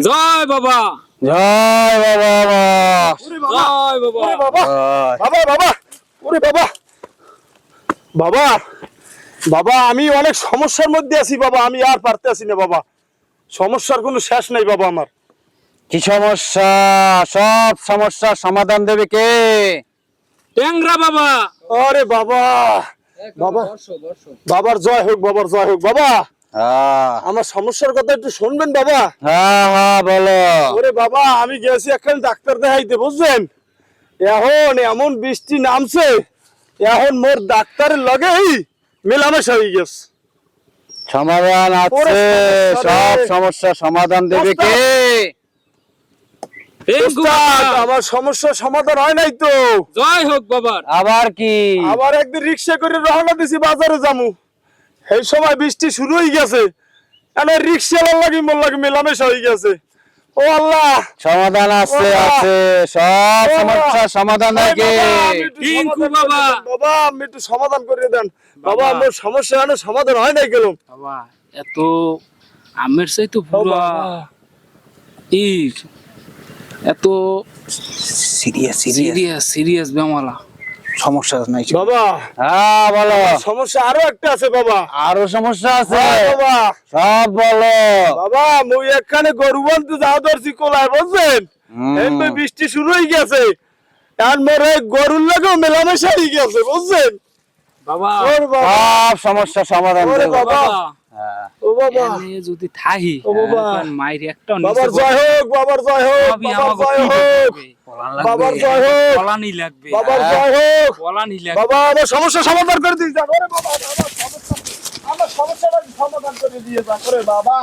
জয় বাবা, জয় বাবা, জয় বাবা, বাবা বাবা বাবা ওরে বাবা বাবা বাবা আমি অনেক সমস্যার মধ্যে আছি বাবা, আমি আর পারতে আছি না বাবা, সমস্যার কোনো শেষ নাই বাবা আমার। কি সমস্যা? সব সমস্যার সমাধান দেবে কে? ট্যাংরা বাবা। আরে বাবা বাবা বাবার জয় হোক, বাবার জয় হোক। বাবা আমার সমস্যার কথা একটু শুনবেন বাবা। হ্যাঁ হ্যাঁ বলো। ওরে বাবা আমি গেছি এখন ডাক্তার দেখাইতে, বুঝছেন? এখন এমন বৃষ্টি নামছে, এখন মোর ডাক্তারের লগেই মেলামেশা হয়ে গেছে। সমাধান ওরে আছে, সমস্যা সব রে। সমস্যার সমাধান দেবে কে? টেঙ্গু ওস্তাদ, বাবা। আমার সমস্যার সমাধান হয় নাই তো। জয় হোক বাবার। আবার কি? আবার একদিন রিক্সা করে রওনা দিছি বাজারে যামু, এই সময় বৃষ্টি শুরু হয়ে গেছে, এখন রিক্সাওয়ালার লাগি মোর লাগি মেলামেশা হয়ে গেছে। ও আল্লাহ, সমাধান আছে, বাবা। আছে সব বাবা। সমস্যার সমাধান এই কে? বাবা, আমি একটু টিঙ্কু সমাধান করে বাবা। দেন। বাবা আমি একটু সমাধান করে দেন বাবা, বাবা। আমার সমস্যা এখনো সমাধান হয় নাই গেল। বাবা এত আমের চাইতো পুরা ই এত সিরিয়াস সিরিয়াস সিরিয়াস বেমালা সমস্যা নাই। বাবা হ্যাঁ বলো। সমস্যা আরো একটা আছে বাবা। আরো সমস্যা আছে? হ্যাঁ বাবা সব বলো। বাবা মুই এখানে গরু বানতে যাওয়া ধরছি কোলায়, বুঝছেন? এই তো বৃষ্টি শুরু হয়ে গেছে, আর মোর এই গরুর লাগেও মেলামেশা হয়ে গেছে, বুঝছেন? বাবা ওর বাবা, সব সমস্যার সমাধান ওরে দেবো। বাবা। বাবা হ্যাঁ। ও বাবা এনে যদি থাহি ও বাবা। মাইর একটা বাবার জয় হোক, বাবার জয় হোক, বাবার জয় হোক, বাবার জয় হোক, পলানি লাগবে বাবার জয় হোক। পলানি লাগবে বাবা আমার সমস্যা সমাধান করে দিয়ে যান। ওরে বাবা আমার সমস্যাটা সমাধান করে দিয়ে যান। ওরে বাবা।